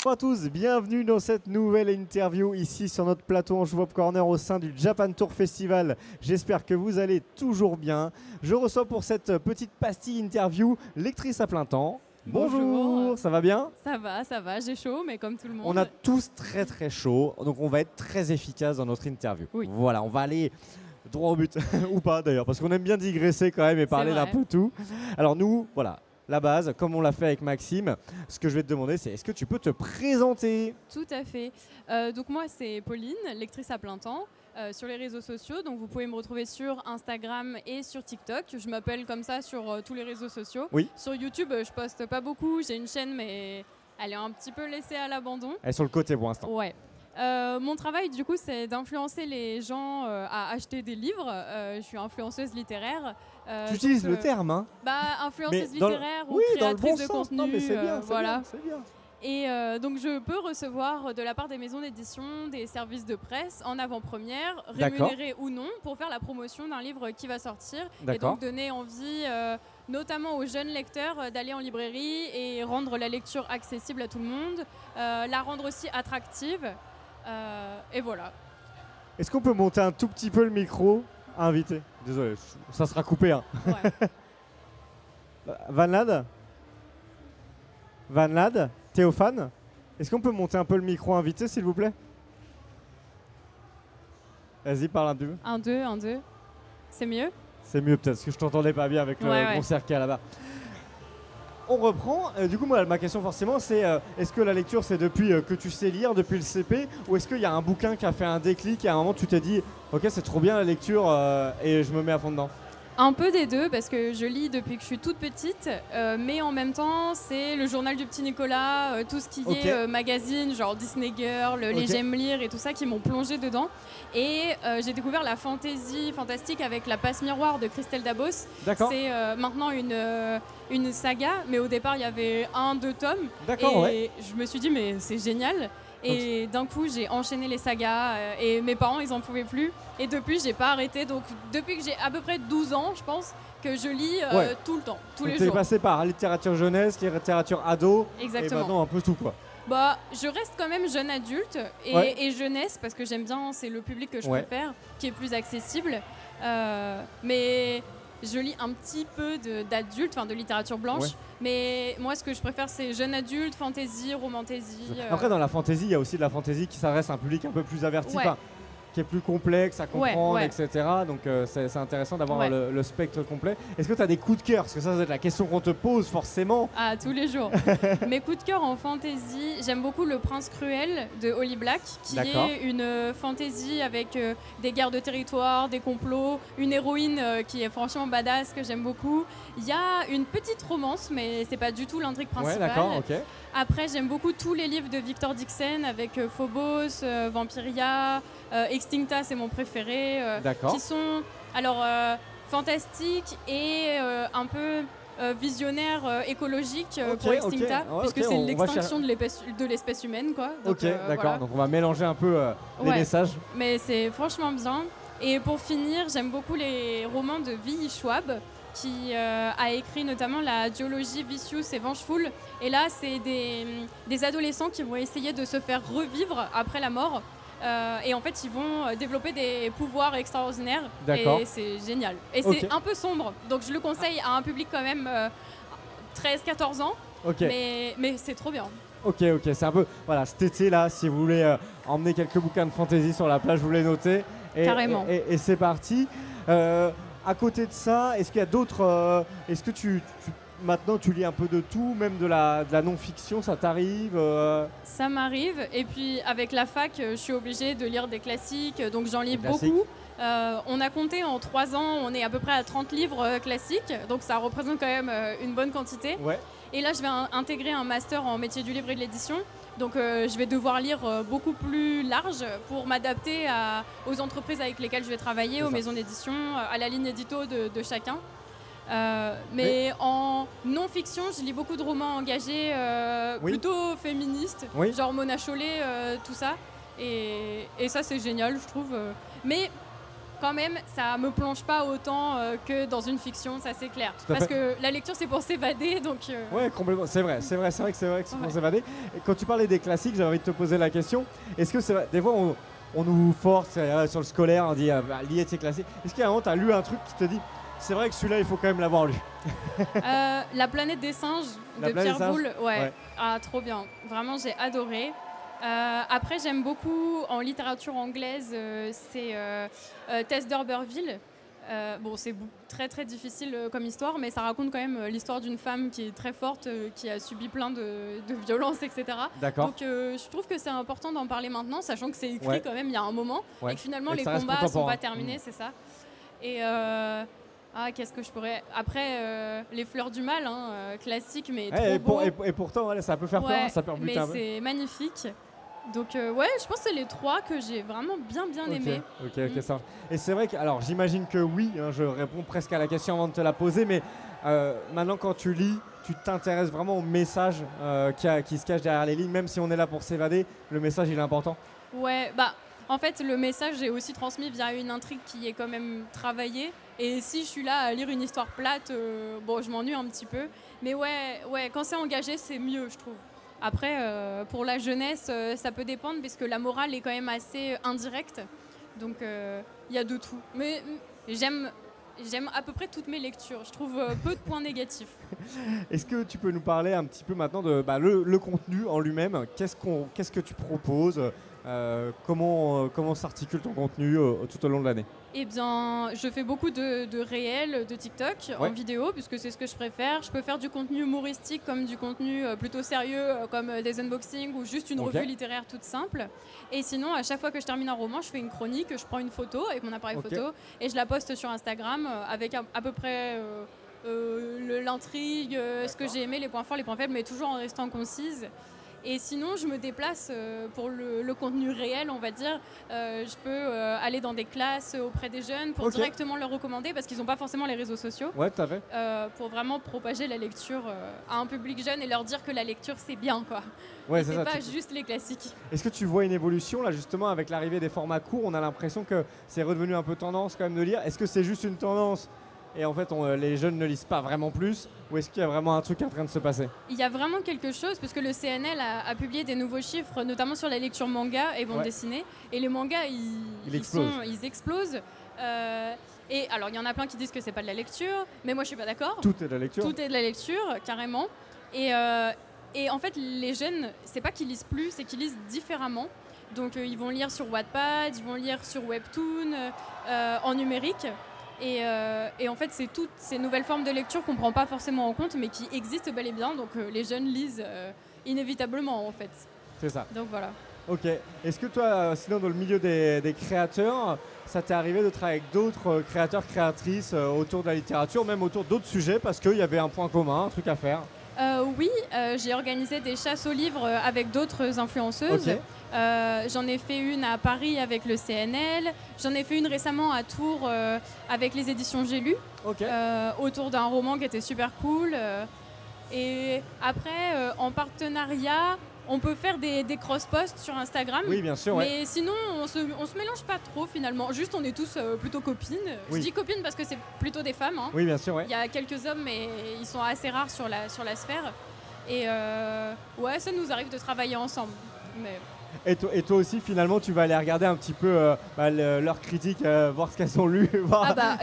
Bonjour à tous, bienvenue dans cette nouvelle interview ici sur notre plateau en Jouop Corner au sein du Japan Tour Festival. J'espère que vous allez toujours bien. Je reçois pour cette petite pastille interview lectrice à plein temps. Bonjour, ça va bien? Ça va, j'ai chaud, mais comme tout le monde. On a tous très très chaud, donc on va être très efficace dans notre interview. Oui. Voilà, on va aller droit au but, ou pas d'ailleurs, parce qu'on aime bien digresser quand même et parler d'un peu tout. Alors nous, voilà. La base, comme on l'a fait avec Maxime, ce que je vais te demander, c'est est-ce que tu peux te présenter? Tout à fait. Donc moi, c'est Pauline, lectrice à plein temps, sur les réseaux sociaux. Donc vous pouvez me retrouver sur Instagram et sur TikTok. Je m'appelle comme ça sur tous les réseaux sociaux. Oui. Sur YouTube, je poste pas beaucoup. J'ai une chaîne, mais elle est un petit peu laissée à l'abandon. Elle est sur le côté pour l'instant. Ouais. Mon travail, du coup, c'est d'influencer les gens à acheter des livres. Je suis influenceuse littéraire. Tu utilises le terme, hein? Influenceuse littéraire ou créatrice de contenu. Non, mais c'est bien, voilà. c'est bien. Et donc, je peux recevoir de la part des maisons d'édition des services de presse en avant-première, rémunérés ou non, pour faire la promotion d'un livre qui va sortir. Et donc, donner envie, notamment aux jeunes lecteurs, d'aller en librairie et rendre la lecture accessible à tout le monde, la rendre aussi attractive. Et voilà. Est-ce qu'on peut monter un tout petit peu le micro? Invité. Désolé, ça sera coupé. Hein. Ouais. Van Lad, Théophane, est-ce qu'on peut monter un peu le micro invité, s'il vous plaît? Vas-y, parle un peu. 1, 2, 1, 2. C'est mieux? C'est mieux peut-être, parce que je t'entendais pas bien avec le concert qui est là-bas. On reprend. Du coup, moi, ma question forcément, c'est est-ce que la lecture, c'est depuis que tu sais lire, depuis le CP, ou est-ce qu'il y a un bouquin qui a fait un déclic et à un moment, tu t'es dit, ok, c'est trop bien la lecture et je me mets à fond dedans? Un peu des deux, parce que je lis depuis que je suis toute petite, mais en même temps, c'est le journal du petit Nicolas, tout ce qui est magazine, genre Disney Girl, les J'aime lire et tout ça, qui m'ont plongé dedans. Et j'ai découvert la fantasy fantastique avec La Passe Miroir de Christelle Dabos. C'est maintenant une saga, mais au départ, il y avait 1-2 tomes. Et je me suis dit, mais c'est génial. Et d'un coup, j'ai enchaîné les sagas et mes parents, ils en pouvaient plus. Et depuis, j'ai pas arrêté. Donc, depuis que j'ai à peu près 12 ans, je pense que je lis tout le temps, tous les jours. Tu es passé par littérature jeunesse, littérature ado. Exactement. Et maintenant un peu tout, quoi. Bah, je reste quand même jeune adulte et jeunesse parce que j'aime bien, c'est le public que je préfère, qui est plus accessible. Mais je lis un petit peu d'adulte, enfin de littérature blanche. Mais moi, ce que je préfère, c'est jeune adulte, fantasy, romantasy. Après, dans la fantasy, il y a aussi de la fantasy qui s'adresse à un public un peu plus averti, qui est plus complexe à comprendre, etc. Donc, c'est intéressant d'avoir le spectre complet. Est-ce que tu as des coups de cœur? Parce que ça, c'est la question qu'on te pose forcément. Ah, tous les jours. Mes coups de cœur en fantasy, j'aime beaucoup Le Prince Cruel de Holly Black, qui est une fantasy avec des guerres de territoire, des complots, une héroïne qui est franchement badass, que j'aime beaucoup. Il y a une petite romance, mais c'est pas du tout l'intrigue principale. Après, j'aime beaucoup tous les livres de Victor Dixon avec Phobos, Vampiria, Extincta, c'est mon préféré, qui sont fantastiques et un peu visionnaires écologiques pour Extincta, puisque c'est l'extinction de l'espèce humaine, quoi. Donc, donc on va mélanger un peu les messages. Mais c'est franchement bien. Et pour finir, j'aime beaucoup les romans de V.E. Schwab, qui a écrit notamment la duologie Vicious et Vengeful. Et là, c'est des adolescents qui vont essayer de se faire revivre après la mort. Et en fait, ils vont développer des pouvoirs extraordinaires. Et c'est génial. Et c'est un peu sombre. Donc, je le conseille à un public quand même 13-14 ans. Mais c'est trop bien. Ok, c'est un peu... Voilà, cet été-là, si vous voulez emmener quelques bouquins de fantasy sur la plage, vous les notez. Carrément. Et c'est parti. À côté de ça, est-ce qu'il y a d'autres... est-ce que maintenant tu lis un peu de tout, même de la non-fiction, ça t'arrive Ça m'arrive. Et puis avec la fac, je suis obligée de lire des classiques, donc j'en lis beaucoup. On a compté en 3 ans, on est à peu près à 30 livres classiques, donc ça représente quand même une bonne quantité. Et là, je vais intégrer un master en métier du livre et de l'édition. Donc je vais devoir lire beaucoup plus large pour m'adapter aux entreprises avec lesquelles je vais travailler, aux maisons d'édition, à la ligne édito de chacun. Mais en non-fiction, je lis beaucoup de romans engagés, plutôt féministes, genre Mona Chollet, tout ça. Et ça, c'est génial, je trouve. Mais quand même, ça me plonge pas autant que dans une fiction, ça c'est clair. Parce que la lecture, c'est pour s'évader, donc... Ouais, complètement. C'est vrai que c'est pour s'évader. Et quand tu parlais des classiques, j'avais envie de te poser la question. Est-ce que c'est vrai, des fois, on nous force sur le scolaire, on dit lier tes classiques. Est-ce qu'à un moment, tu as lu un truc qui te dit, c'est vrai que celui-là, il faut quand même l'avoir lu? La planète des singes de Pierre Boulle, ouais. Ah, trop bien. Vraiment, j'ai adoré. Après, j'aime beaucoup en littérature anglaise, c'est Tess d'Urberville. Bon, c'est très très difficile comme histoire, mais ça raconte quand même l'histoire d'une femme qui est très forte, qui a subi plein de violences, etc. D'accord. Donc je trouve que c'est important d'en parler maintenant, sachant que c'est écrit quand même il y a un moment, et que finalement les combats sont pas terminés, c'est ça. Et qu'est-ce que je pourrais... Après, Les Fleurs du Mal, classique, mais trop beau. Et pourtant, ça peut faire peur, ça peut rebuter un peu. Mais c'est magnifique. Donc je pense que c'est les 3 que j'ai vraiment bien aimés. Ok, ça. Et c'est vrai que, alors j'imagine que oui, je réponds presque à la question avant de te la poser, mais maintenant quand tu lis, tu t'intéresses vraiment au message qui se cache derrière les lignes, même si on est là pour s'évader, le message il est important. Ouais, bah en fait le message est aussi transmis via une intrigue qui est quand même travaillée. Et si je suis là à lire une histoire plate, je m'ennuie un petit peu. Mais ouais, quand c'est engagé, c'est mieux, je trouve. Après, pour la jeunesse, ça peut dépendre parce que la morale est quand même assez indirecte. Donc, il y a de tout. Mais j'aime à peu près toutes mes lectures. Je trouve peu de points négatifs. Est-ce que tu peux nous parler un petit peu maintenant de le contenu en lui-même? Qu'est-ce que tu proposes? Comment s'articule ton contenu tout au long de l'année? Eh bien, je fais beaucoup de réels, de TikTok en vidéo, puisque c'est ce que je préfère. Je peux faire du contenu humoristique comme du contenu plutôt sérieux, comme des unboxings ou juste une revue littéraire toute simple. Et sinon, à chaque fois que je termine un roman, je fais une chronique, je prends une photo avec mon appareil photo et je la poste sur Instagram avec à peu près l'intrigue, ce que j'ai aimé, les points forts, les points faibles, mais toujours en restant concise. Et sinon, je me déplace pour le contenu réel, on va dire. Je peux aller dans des classes auprès des jeunes pour directement leur recommander parce qu'ils n'ont pas forcément les réseaux sociaux. Ouais, tout à fait. Pour vraiment propager la lecture à un public jeune et leur dire que la lecture, c'est bien, quoi. Ouais, c'est pas juste les classiques. Est-ce que tu vois une évolution, là, justement, avec l'arrivée des formats courts? On a l'impression que c'est redevenu un peu tendance, quand même, de lire. Est-ce que c'est juste une tendance et en fait, les jeunes ne lisent pas vraiment plus? Ou est-ce qu'il y a vraiment un truc en train de se passer? Il y a vraiment quelque chose, parce que le CNL a publié des nouveaux chiffres, notamment sur la lecture manga et bande dessinée. Et les mangas, ils explosent. Et alors, il y en a plein qui disent que c'est pas de la lecture, mais moi, je suis pas d'accord. Tout est de la lecture. Tout est de la lecture, carrément. Et en fait, les jeunes, c'est pas qu'ils lisent plus, c'est qu'ils lisent différemment. Donc, ils vont lire sur Wattpad, ils vont lire sur Webtoon, en numérique. Et en fait, c'est toutes ces nouvelles formes de lecture qu'on ne prend pas forcément en compte, mais qui existent bel et bien. Donc les jeunes lisent inévitablement, en fait. C'est ça. Donc voilà. Ok. Est-ce que toi, sinon, dans le milieu des créateurs, ça t'est arrivé de travailler avec d'autres créateurs, créatrices autour de la littérature, même autour d'autres sujets, parce qu'il y avait un point commun, un truc à faire? Oui, j'ai organisé des chasses aux livres avec d'autres influenceuses. J'en ai fait une à Paris avec le CNL. J'en ai fait une récemment à Tours avec les éditions J'ai lu, autour d'un roman qui était super cool. Et après, en partenariat, on peut faire des cross-posts sur Instagram. Oui, bien sûr. Mais sinon, on se mélange pas trop finalement. Juste, on est tous plutôt copines. Oui. Je dis copines parce que c'est plutôt des femmes. Oui, bien sûr. Il y a quelques hommes, mais ils sont assez rares sur la sphère. Et ça nous arrive de travailler ensemble. Mais... Et toi aussi, finalement, tu vas aller regarder un petit peu leurs critiques, voir ce qu'elles ont lu.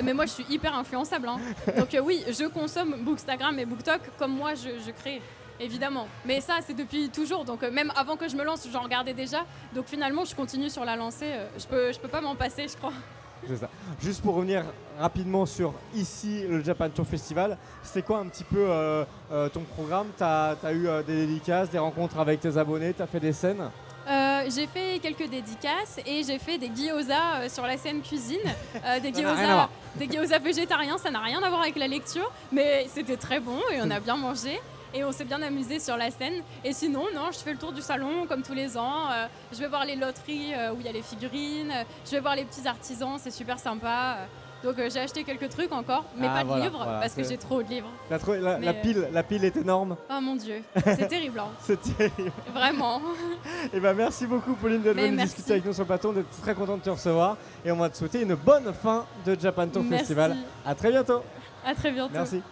Mais moi, je suis hyper influençable. Donc oui, je consomme Bookstagram et BookTok comme moi, je crée. Évidemment, mais ça c'est depuis toujours, donc même avant que je me lance, j'en regardais déjà. Donc finalement, je continue sur la lancée. Je peux pas m'en passer, je crois. C'est ça. Juste pour revenir rapidement sur ici le Japan Tour Festival, c'était quoi un petit peu ton programme? T'as eu des dédicaces, des rencontres avec tes abonnés, t'as fait des scènes? J'ai fait quelques dédicaces et j'ai fait des gyoza sur la scène cuisine. Des gyoza végétariens, ça n'a rien à voir avec la lecture, mais c'était très bon et on a bien mangé. Et on s'est bien amusé sur la scène. Et sinon, non, je fais le tour du salon comme tous les ans. Je vais voir les loteries où il y a les figurines. Je vais voir les petits artisans, c'est super sympa. Donc j'ai acheté quelques trucs encore, mais pas de livres, parce que j'ai trop de livres. La pile est énorme. Oh mon Dieu, c'est terrible. Hein. C'est terrible. Vraiment. Et ben merci beaucoup Pauline d'être venue discuter avec nous sur le plateau. On est très content de te recevoir et on va te souhaiter une bonne fin de Japan Tour Festival. À très bientôt. À très bientôt. Merci.